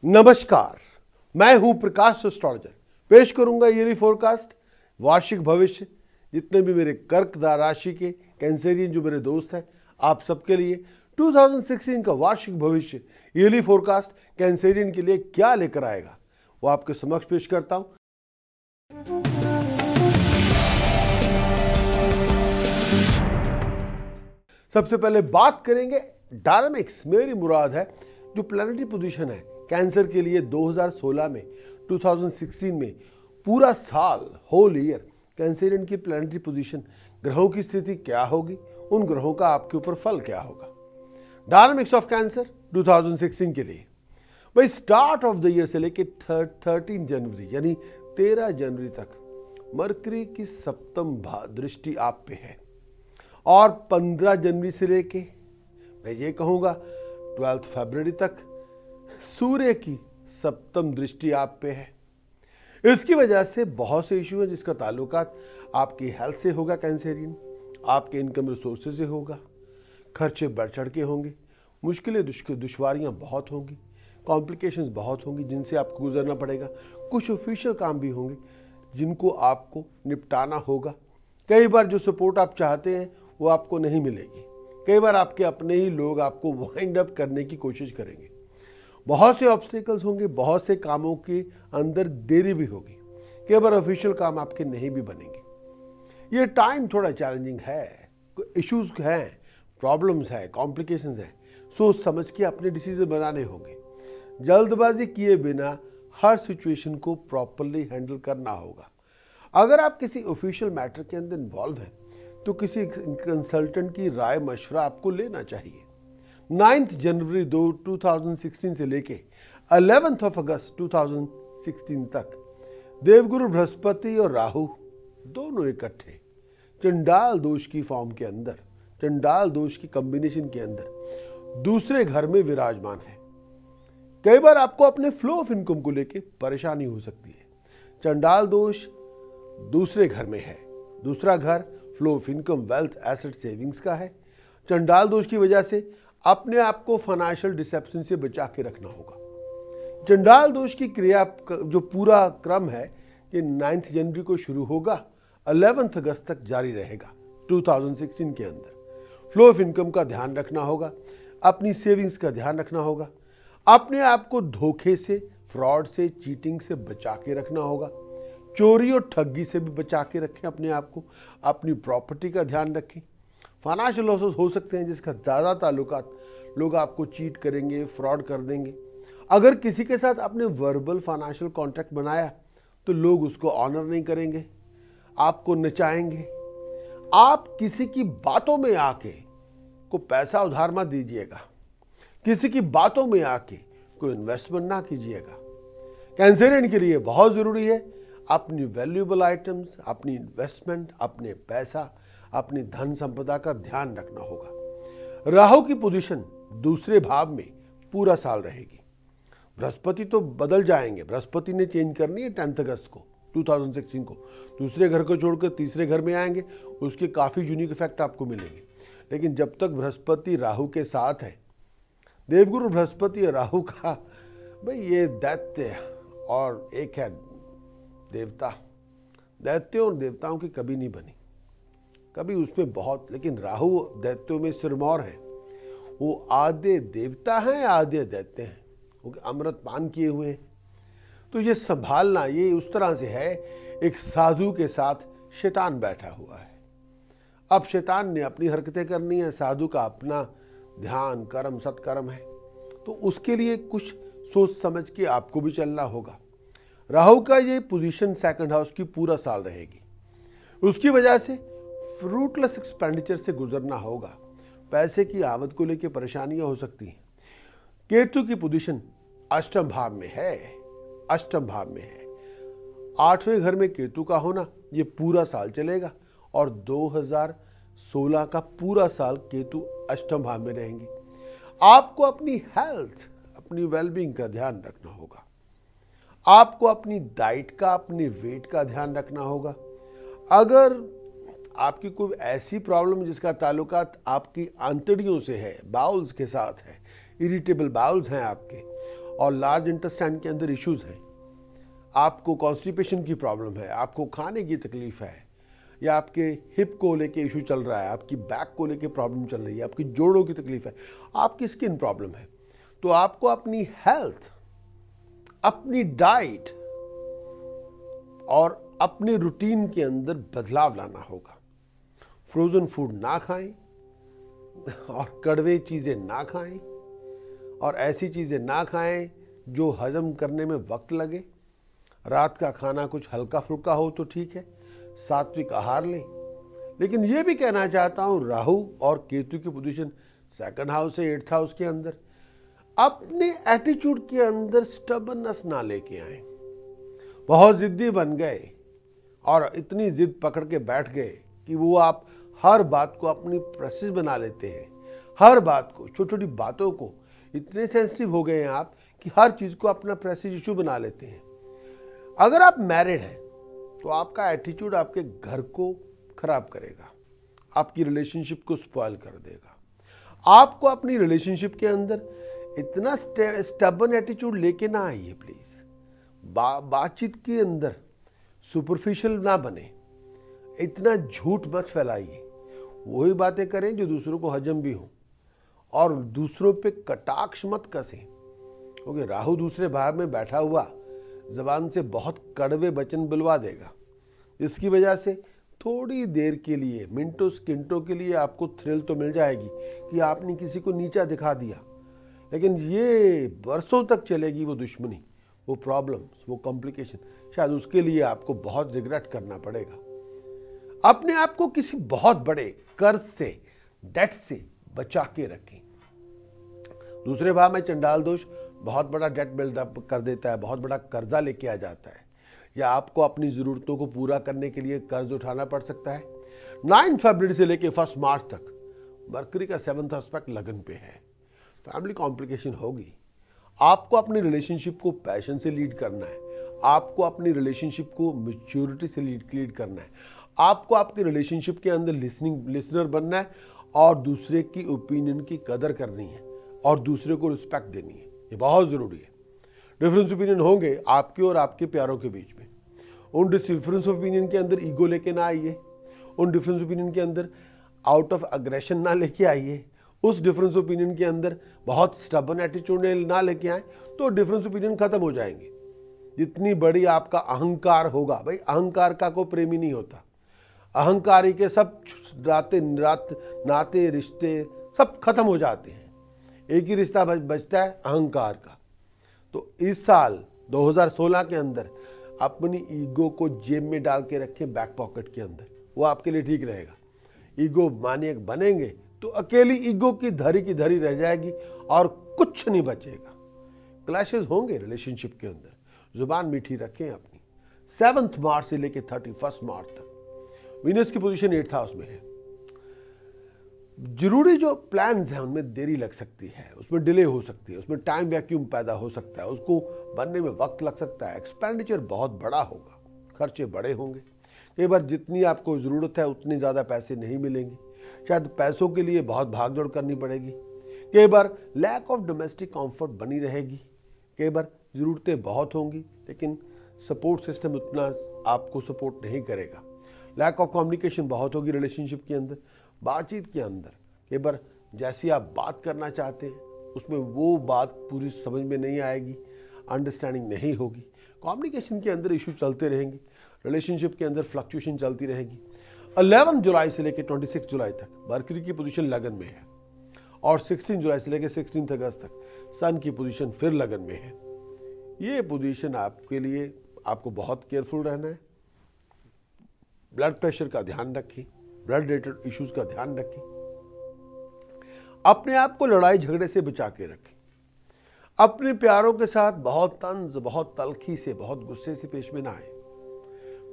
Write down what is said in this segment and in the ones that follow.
नमस्कार, मैं हूं प्रकाश एस्ट्रोलॉजर। पेश करूंगा ईयरली फोरकास्ट, वार्षिक भविष्य, जितने भी मेरे कर्कदार राशि के कैंसेरियन जो मेरे दोस्त हैं, आप सबके लिए 2016 का वार्षिक भविष्य ईयरली फोरकास्ट कैंसेरियन के लिए क्या लेकर आएगा वो आपके समक्ष पेश करता हूं। सबसे पहले बात करेंगे डायनामिक्स। मेरी मुराद है जो प्लैनेटरी पोजीशन है कैंसर के लिए 2016 में 2016 में पूरा साल होल ईयर कैंसेरियन की प्लैनेटरी पोजीशन, ग्रहों की स्थिति क्या होगी, उन ग्रहों का आपके ऊपर फल क्या होगा। डायनामिक्स ऑफ कैंसर 2016 के लिए भाई स्टार्ट ऑफ द ईयर से लेके 13 जनवरी यानी 13 जनवरी तक मरकरी की सप्तम दृष्टि आप पे है, और 15 जनवरी से लेके मैं ये कहूँगा 12 फरवरी तक सूर्य की सप्तम दृष्टि आप पे है। इसकी वजह से बहुत से इशू है जिसका ताल्लुकात आपकी हेल्थ से होगा, कैंसेरियन आपके इनकम रिसोर्सेज से होगा, खर्चे बढ़ चढ़ के होंगे, मुश्किलें दुश्वारियाँ बहुत होंगी, कॉम्प्लिकेशंस बहुत होंगी जिनसे आपको गुजरना पड़ेगा। कुछ ऑफिशियल काम भी होंगे जिनको आपको निपटाना होगा। कई बार जो सपोर्ट आप चाहते हैं वो आपको नहीं मिलेगी। कई बार आपके अपने ही लोग आपको वाइंड अप करने की कोशिश करेंगे। बहुत से ऑब्स्टिकल्स होंगे, बहुत से कामों के अंदर देरी भी होगी, कई बार ऑफिशियल काम आपके नहीं भी बनेंगे। ये टाइम थोड़ा चैलेंजिंग है, इश्यूज हैं, प्रॉब्लम्स है, कॉम्प्लिकेशंस है। सोच समझ के अपने डिसीजन बनाने होंगे। जल्दबाजी किए बिना हर सिचुएशन को प्रॉपरली हैंडल करना होगा। अगर आप किसी ऑफिशियल मैटर के अंदर इन्वॉल्व हैं तो किसी कंसल्टेंट की राय मशवरा आपको लेना चाहिए। 9 जनवरी 2016 से लेके 11 अगस्त 2016 तक देवगुरु बृहस्पति और राहु दोनों इकट्ठे चंडाल दोष की फॉर्म के अंदर, चंडाल दोष की कॉम्बिनेशन के अंदर दूसरे घर में विराजमान है। कई बार आपको अपने फ्लो ऑफ इनकम को लेके परेशानी हो सकती है। चंडाल दोष दूसरे घर में है, दूसरा घर flow of income, wealth, asset, savings का है। चंडाल दोष की वजह से अपने आप को फाइनेंशियल डिसेप्शन से बचा के रखना होगा। चंडाल दोष की क्रिया जो पूरा क्रम है ये 9 जनवरी को शुरू होगा, 11 अगस्त तक जारी रहेगा 2016 के अंदर। फ्लो ऑफ इनकम का ध्यान रखना होगा, अपनी सेविंग्स का ध्यान रखना होगा, अपने आप को धोखे से, फ्रॉड से, चीटिंग से बचा के रखना होगा, चोरी और ठगी से भी बचा के रखें अपने आप को, अपनी प्रॉपर्टी का ध्यान रखें। फाइनेंशियल लॉसेस हो सकते हैं जिसका ज़्यादा ताल्लुकात लोग आपको चीट करेंगे, फ्रॉड कर देंगे। अगर किसी के साथ आपने वर्बल फाइनेंशियल कॉन्ट्रैक्ट बनाया तो लोग उसको ऑनर नहीं करेंगे, आपको नचाएंगे। आप किसी की बातों में आके को पैसा उधार मत दीजिएगा, किसी की बातों में आके कोई इन्वेस्टमेंट ना कीजिएगा। कैंसेरियन के लिए बहुत ज़रूरी है अपनी वैल्यूएबल आइटम्स, अपनी इन्वेस्टमेंट, अपने पैसा, अपनी धन संपदा का ध्यान रखना होगा। राहु की पोजीशन दूसरे भाव में पूरा साल रहेगी। बृहस्पति तो बदल जाएंगे, बृहस्पति ने चेंज करनी है 10 अगस्त को 2016 को, दूसरे घर को छोड़कर तीसरे घर में आएंगे, उसके काफ़ी यूनिक इफेक्ट आपको मिलेंगे। लेकिन जब तक बृहस्पति राहु के साथ है, देवगुरु बृहस्पति और राहु का भाई ये दैत्य और एक है देवता, दैत्यों और देवताओं की कभी नहीं बनी, कभी उसमें बहुत। लेकिन राहु दैत्यों में सिरमौर है, वो आधे देवता हैं आधे दैत्य हैं, वो अमृत पान किए हुए हैं। तो ये संभालना ये उस तरह से है, एक साधु के साथ शैतान बैठा हुआ है। अब शैतान ने अपनी हरकतें करनी है, साधु का अपना ध्यान, कर्म, सत्कर्म है, तो उसके लिए कुछ सोच समझ के आपको भी चलना होगा। राहु का ये पोजीशन सेकंड हाउस की पूरा साल रहेगी, उसकी वजह से फ्रूटलेस एक्सपेंडिचर से गुजरना होगा, पैसे की आमद को लेकर परेशानियां हो सकती हैं। केतु की पोजीशन अष्टम भाव में है, अष्टम भाव में है। 8वें घर में केतु का होना ये पूरा साल चलेगा, और 2016 का पूरा साल केतु अष्टम भाव में रहेंगी। आपको अपनी हेल्थ, अपनी वेलबींग का ध्यान रखना होगा, आपको अपनी डाइट का, अपने वेट का ध्यान रखना होगा। अगर आपकी कोई ऐसी प्रॉब्लम जिसका ताल्लुकात आपकी आंतड़ियों से है, बाउल्स के साथ है, इरिटेबल बाउल्स हैं आपके, और लार्ज इंटेस्टाइन के अंदर इश्यूज हैं, आपको कॉन्स्टिपेशन की प्रॉब्लम है, आपको खाने की तकलीफ है, या आपके हिप को लेके इशू चल रहा है, आपकी बैक को लेके प्रॉब्लम चल रही है, आपकी जोड़ों की तकलीफ है, आपकी स्किन प्रॉब्लम है, तो आपको अपनी हेल्थ, अपनी डाइट और अपने रूटीन के अंदर बदलाव लाना होगा। फ्रोजन फूड ना खाएं और कड़वे चीज़ें ना खाएं और ऐसी चीज़ें ना खाएं जो हजम करने में वक्त लगे। रात का खाना कुछ हल्का फुल्का हो तो ठीक है, सात्विक आहार लें। लेकिन ये भी कहना चाहता हूँ, राहु और केतु की पोजीशन 2nd हाउस से 8th हाउस के अंदर, अपने एटीट्यूड के अंदर स्टबर्ननेस ना लेके आए। बहुत जिद्दी बन गए और इतनी जिद पकड़ के बैठ गए कि वो आप हर बात को अपनी प्रेस्टीज बना लेते हैं। हर बात को, छोटी छोटी बातों को इतने सेंसिटिव हो गए हैं आप कि हर चीज़ को अपना प्रेस्टीज इशू बना लेते हैं। अगर आप मैरिड हैं तो आपका एटीट्यूड आपके घर को खराब करेगा, आपकी रिलेशनशिप को स्पॉइल कर देगा। आपको अपनी रिलेशनशिप के अंदर इतना स्टबर्न एटीट्यूड लेके ना आइए प्लीज। बातचीत के अंदर सुपरफिशियल ना बने, इतना झूठ मत फैलाइए। वही बातें करें जो दूसरों को हजम भी हो, और दूसरों पे कटाक्ष मत कसें, क्योंकि राहु दूसरे भाव में बैठा हुआ जबान से बहुत कड़वे वचन बुलवा देगा, जिसकी वजह से थोड़ी देर के लिए, मिनटों सेकंडों के लिए आपको थ्रिल तो मिल जाएगी कि आपने किसी को नीचा दिखा दिया, लेकिन ये बरसों तक चलेगी वो दुश्मनी, वो प्रॉब्लम्स, वो कॉम्प्लिकेशन। शायद उसके लिए आपको बहुत रिग्रेट करना पड़ेगा। अपने आप को किसी बहुत बड़े कर्ज से, डेट से बचा के रखें। दूसरे भाव में चंडाल दोष बहुत बड़ा डेट बिल्डअप कर देता है, बहुत बड़ा कर्जा लेके आ जाता है, या आपको अपनी ज़रूरतों को पूरा करने के लिए कर्ज उठाना पड़ सकता है। 9 फरवरी से लेकर 1 मार्च तक मरकरी का 7th एस्पेक्ट लगन पे है। फैमिली कॉम्प्लिकेशन होगी। आपको अपनी रिलेशनशिप को पैशन से लीड करना है, आपको अपनी रिलेशनशिप को मैच्योरिटी से लीड करना है, आपको आपके रिलेशनशिप के अंदर लिसनर बनना है और दूसरे की ओपिनियन की कदर करनी है और दूसरे को रिस्पेक्ट देनी है। ये बहुत ज़रूरी है। डिफरेंस ओपिनियन होंगे आपके और आपके प्यारों के बीच में। उन डिफरेंस ओपिनियन के अंदर ईगो लेके ना आइए, उन डिफरेंस ओपिनियन के अंदर आउट ऑफ अग्रेशन ना लेके आइए, उस डिफरेंस ओपिनियन के अंदर बहुत स्टबर्न एटीट्यूड ना लेके आए तो डिफरेंस ओपिनियन खत्म हो जाएंगे। जितनी बड़ी आपका अहंकार होगा, भाई अहंकार का कोई प्रेमी नहीं होता, अहंकारी के सब नाते रिश्ते सब खत्म हो जाते हैं, एक ही रिश्ता बचता है अहंकार का। तो इस साल 2016 के अंदर अपनी ईगो को जेब में डाल के रखें, बैक पॉकेट के अंदर, वो आपके लिए ठीक रहेगा। ईगो मानियक बनेंगे तो अकेली ईगो की धरी रह जाएगी और कुछ नहीं बचेगा। क्लैशेस होंगे रिलेशनशिप के अंदर, जुबान मीठी रखें अपनी। 7 मार्च से लेकर 31 मार्च तक वीनस की पोजीशन 8th हाउस में है। जरूरी जो प्लान्स हैं उनमें देरी लग सकती है, उसमें डिले हो सकती है, उसमें टाइम वैक्यूम पैदा हो सकता है, उसको बनने में वक्त लग सकता है, एक्सपेंडिचर बहुत बड़ा होगा, खर्चे बड़े होंगे। कई बार जितनी आपको ज़रूरत है उतने ज़्यादा पैसे नहीं मिलेंगे, शायद पैसों के लिए बहुत भागदौड़ करनी पड़ेगी। कई बार लैक ऑफ डोमेस्टिक कंफर्ट बनी रहेगी, कई बार ज़रूरतें बहुत होंगी लेकिन सपोर्ट सिस्टम उतना आपको सपोर्ट नहीं करेगा। लैक ऑफ कम्युनिकेशन बहुत होगी रिलेशनशिप के अंदर, बातचीत के अंदर। कई बार जैसी आप बात करना चाहते हैं उसमें वो बात पूरी समझ में नहीं आएगी, अंडरस्टैंडिंग नहीं होगी। कम्युनिकेशन के अंदर इशू चलते रहेंगे, रिलेशनशिप के अंदर फ्लक्चुएशन चलती रहेगी। 11 जुलाई से लेकर 26 जुलाई तक मरकरी की पोजीशन लगन में है और 16 जुलाई से लेकर 16 अगस्त तक सन की पोजीशन फिर लगन में है। ये पोजीशन आपके लिए, आपको बहुत केयरफुल रहना है। ब्लड प्रेशर का ध्यान रखें, ब्लड रिलेटेड इश्यूज का ध्यान रखें, अपने आप को लड़ाई झगड़े से बचा के रखें। अपने प्यारों के साथ बहुत तंज, बहुत तलखी से, बहुत गुस्से से पेश में ना आए।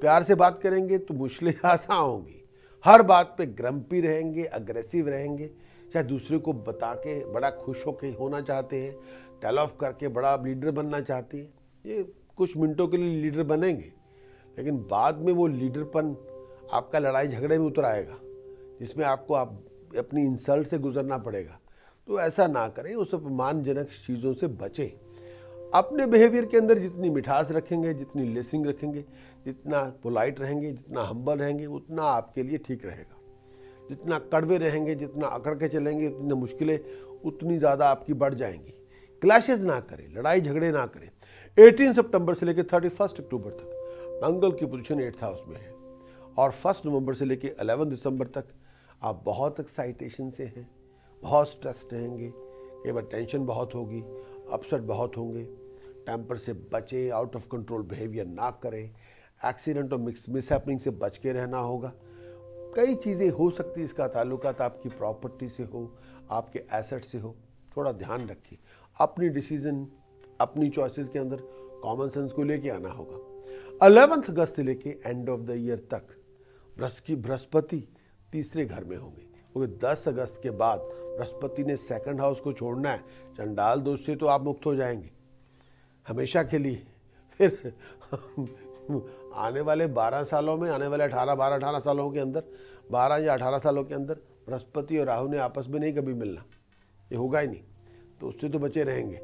प्यार से बात करेंगे तो मुश्किलें आसान होंगी, हर बात पे ग्रम्पी रहेंगे, अग्रेसिव रहेंगे, चाहे दूसरे को बता के बड़ा खुश होकर होना चाहते हैं, टेल ऑफ करके बड़ा लीडर बनना चाहते हैं। ये कुछ मिनटों के लिए लीडर बनेंगे लेकिन बाद में वो लीडरपन आपका लड़ाई झगड़े में उतर आएगा, जिसमें आपको अपनी इंसल्ट से गुजरना पड़ेगा। तो ऐसा ना करें, उस अपमानजनक चीज़ों से बचें। अपने बिहेवियर के अंदर जितनी मिठास रखेंगे, जितनी लिसनिंग रखेंगे, जितना पोलाइट रहेंगे, जितना हम्बल रहेंगे, उतना आपके लिए ठीक रहेगा। जितना कड़वे रहेंगे, जितना अकड़ के चलेंगे, उतनी मुश्किलें उतनी ज़्यादा आपकी बढ़ जाएंगी। क्लैशेज ना करें, लड़ाई झगड़े ना करें। 18 सितंबर से लेकर 31 अक्टूबर तक मंगल की पोजीशन 8th हाउस में है और 1 नवंबर से लेकर 11 दिसंबर तक आप बहुत एक्साइटेशन से हैं, बहुत स्ट्रेस रहेंगे, कई बार टेंशन बहुत होगी, अपसेट बहुत होंगे। टेम्पर से बचें, आउट ऑफ कंट्रोल बिहेवियर ना करें, एक्सीडेंट और मिसहैपनिंग से बच के रहना होगा। कई चीज़ें हो सकती है, इसका ताल्लुकात आपकी प्रॉपर्टी से हो, आपके एसेट से हो। थोड़ा ध्यान रखिए, अपनी डिसीजन, अपनी चॉइसेस के अंदर कॉमन सेंस को लेके आना होगा। 11 अगस्त से लेके एंड ऑफ द ईयर तक बृहस्पति तीसरे घर में होंगे, क्योंकि 10 अगस्त के बाद बृहस्पति ने 2nd हाउस को छोड़ना है। चंडाल दोष से तो आप मुक्त हो जाएंगे हमेशा के लिए। फिर आने वाले 12 सालों में, आने वाले 18 सालों के अंदर, 12 या 18 सालों के अंदर बृहस्पति और राहु ने आपस में नहीं कभी मिलना, ये होगा ही नहीं, तो उससे तो बचे रहेंगे।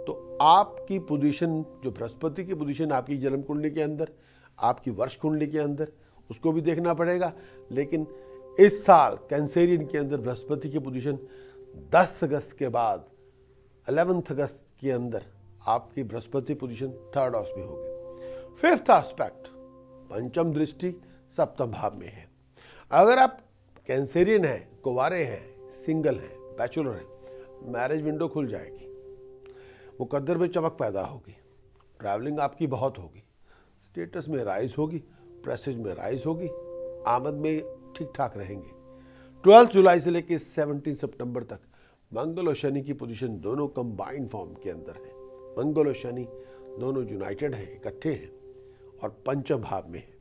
तो आपकी पोजीशन, जो बृहस्पति की पोजीशन आपकी जन्म कुंडली के अंदर, आपकी वर्ष कुंडली के अंदर, उसको भी देखना पड़ेगा। लेकिन इस साल कैंसेरियन के अंदर बृहस्पति की पोजीशन 10 अगस्त के बाद 11 अगस्त के अंदर आपकी बृहस्पति पोजीशन 3rd हाउस में होगी। 5th एस्पेक्ट, पंचम दृष्टि 7th भाव में है। अगर आप कैंसेरियन हैं, कुंवारे हैं, सिंगल हैं, बैचलर हैं, मैरिज विंडो खुल जाएगी, मुकद्दर में चमक पैदा होगी, ट्रैवलिंग आपकी बहुत होगी, स्टेटस में राइज होगी, प्रेस्टीज में राइज होगी, आमद में ठीक ठाक रहेंगे। 12 जुलाई से लेकर 17 सितंबर तक मंगल और शनि की पोजीशन दोनों कंबाइंड फॉर्म के अंदर है। मंगल और शनि दोनों यूनाइटेड हैं, इकट्ठे हैं और पंचम भाव में है।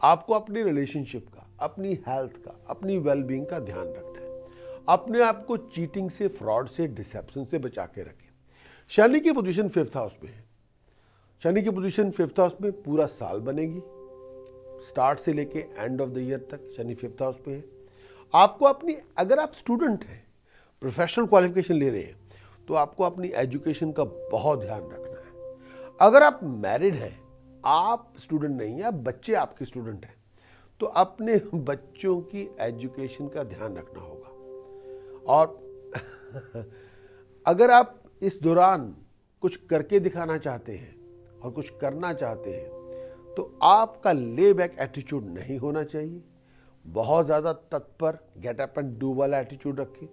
आपको अपनी रिलेशनशिप का, अपनी हेल्थ का, अपनी वेलबींग का ध्यान रखना है। अपने आप को चीटिंग से, फ्रॉड से, डिसेप्शन से बचा के रखें। शनि की पोजीशन 5th हाउस में है। शनि की पोजीशन 5th हाउस में पूरा साल बनेगी, स्टार्ट से लेके एंड ऑफ द ईयर तक शनि 5th हाउस पे है। आपको अपनी, अगर आप स्टूडेंट हैं, प्रोफेशनल क्वालिफिकेशन ले रहे हैं, तो आपको अपनी एजुकेशन का बहुत ध्यान रखना है। अगर आप मैरिड हैं, आप स्टूडेंट नहीं हैं, आप बच्चे आपके स्टूडेंट हैं, तो अपने बच्चों की एजुकेशन का ध्यान रखना होगा। और अगर आप इस दौरान कुछ करके दिखाना चाहते हैं और कुछ करना चाहते हैं, तो आपका ले बैक एटीट्यूड नहीं होना चाहिए। बहुत ज़्यादा तत्पर, गेट अप एंड डू वाला एटीट्यूड रखें।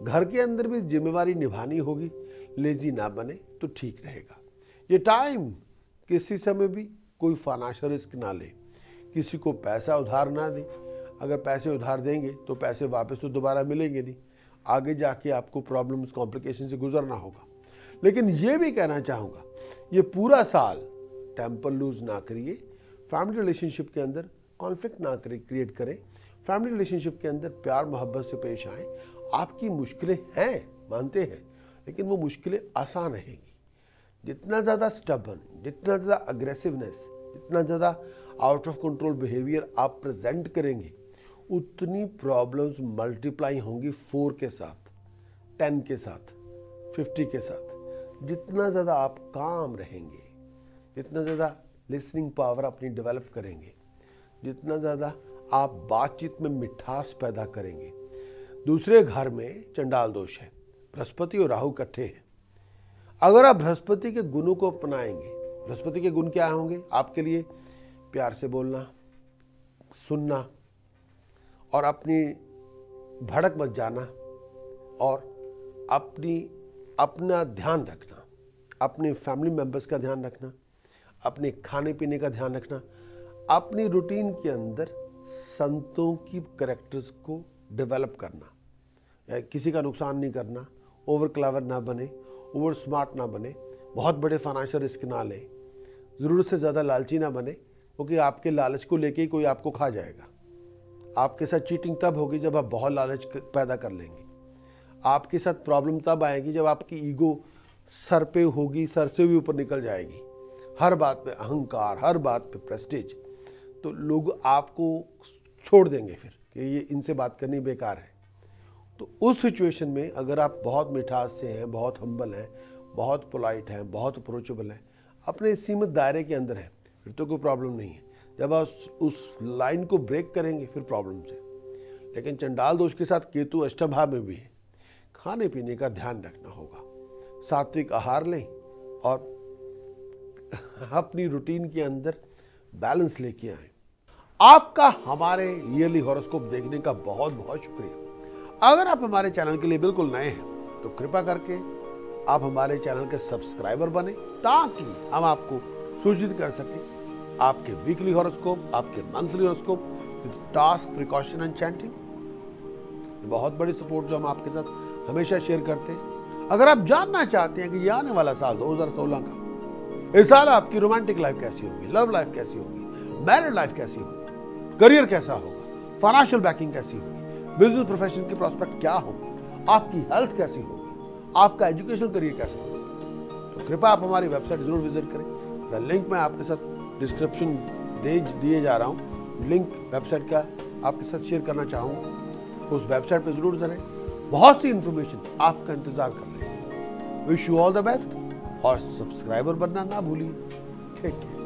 घर के अंदर भी जिम्मेवारी निभानी होगी, लेजी ना बने तो ठीक रहेगा। ये टाइम किसी समय भी कोई फाइनेंशियल रिस्क ना ले, किसी को पैसा उधार ना दे। अगर पैसे उधार देंगे तो पैसे वापस तो दोबारा मिलेंगे नहीं, आगे जाके आपको प्रॉब्लम्स, कॉम्प्लिकेशन से गुजरना होगा। लेकिन ये भी कहना चाहूँगा, ये पूरा साल टेम्पर लूज ना करिए, फैमिली रिलेशनशिप के अंदर कॉन्फ्लिक्ट ना क्रिएट करें, फैमिली रिलेशनशिप के अंदर प्यार मोहब्बत से पेश आएँ। आपकी मुश्किलें हैं, मानते हैं, लेकिन वो मुश्किलें आसान रहेंगी। जितना ज़्यादा स्टबर्न, जितना ज़्यादा अग्रेसिवनेस, जितना ज़्यादा आउट ऑफ कंट्रोल बिहेवियर आप प्रेजेंट करेंगे, उतनी प्रॉब्लम्स मल्टीप्लाई होंगी 4 के साथ, 10 के साथ, 50 के साथ। जितना ज़्यादा आप काम रहेंगे, जितना ज़्यादा लिसनिंग पावर अपनी डेवलप करेंगे, जितना ज़्यादा आप बातचीत में मिठास पैदा करेंगे। दूसरे घर में चंडाल दोष है, बृहस्पति और राहु इकट्ठे हैं। अगर आप बृहस्पति के गुणों को अपनाएंगे, बृहस्पति के गुण क्या होंगे आपके लिए? प्यार से बोलना, सुनना और अपनी भड़क मत जाना और अपना ध्यान रखना, अपने फैमिली मेंबर्स का ध्यान रखना, अपने खाने पीने का ध्यान रखना, अपनी रूटीन के अंदर संतों की कैरेक्टर्स को डेवलप करना, या किसी का नुकसान नहीं करना, ओवर क्लेवर ना बने, ओवर स्मार्ट ना बने, बहुत बड़े फाइनेंशियल रिस्क ना लें, ज़रूरत से ज़्यादा लालची ना बने, क्योंकि आपके लालच को लेके ही कोई आपको खा जाएगा। आपके साथ चीटिंग तब होगी जब आप बहुत लालच पैदा कर लेंगे। आपके साथ प्रॉब्लम तब आएगी जब आपकी ईगो सर पे होगी, सर से भी ऊपर निकल जाएगी, हर बात पे अहंकार, हर बात पे प्रेस्टीज, तो लोग आपको छोड़ देंगे फिर कि ये इनसे बात करनी बेकार है। तो उस सिचुएशन में अगर आप बहुत मिठास से हैं, बहुत हम्बल हैं, बहुत पोलाइट हैं, बहुत अप्रोचेबल हैं, अपने सीमित दायरे के अंदर हैं, फिर तो कोई प्रॉब्लम नहीं है। जब आप उस लाइन को ब्रेक करेंगे फिर प्रॉब्लम है। लेकिन चंडाल दोष के साथ केतु अष्टम भाव में भी है। खाने पीने का ध्यान रखना होगा, सात्विक आहार लें और अपनी रूटीन के अंदर बैलेंस लेके आए। आपका हमारे ईयरली हॉरोस्कोप देखने का बहुत बहुत शुक्रिया। अगर आप हमारे चैनल के लिए बिल्कुल नए हैं तो कृपया करके आप हमारे चैनल के सब्सक्राइबर बने, ताकि हम आपको सूचित कर सकें आपके वीकली हॉरोस्कोप, आपके monthly horoscope with task, precaution and chanting. बहुत बड़ी सपोर्ट जो हम आपके साथ हमेशा शेयर करते हैं। अगर आप जानना चाहते हैं कि ये आने वाला साल 2016 का, इस साल आपकी रोमांटिक लाइफ कैसी होगी, लव लाइफ कैसी होगी, मैरिड लाइफ कैसी होगी, करियर कैसा होगा, फाइनेंशियल बैकिंग कैसी होगी, बिजनेस प्रोफेशन की प्रोस्पेक्ट क्या होगी, आपकी हेल्थ कैसी होगी, आपका एजुकेशन करियर कैसा होगा, तो कृपया आप हमारी वेबसाइट जरूर विजिट करें। लिंक मैं आपके साथ डिस्क्रिप्शन दिए जा रहा हूँ, लिंक वेबसाइट का आपके साथ शेयर करना चाहूँगा। उस वेबसाइट पर जरूर जाएं, बहुत सी इंफॉर्मेशन आपका इंतजार कर रहे हैं। Wish you all the best और सब्सक्राइबर बनना ना भूलिए। ठीक है।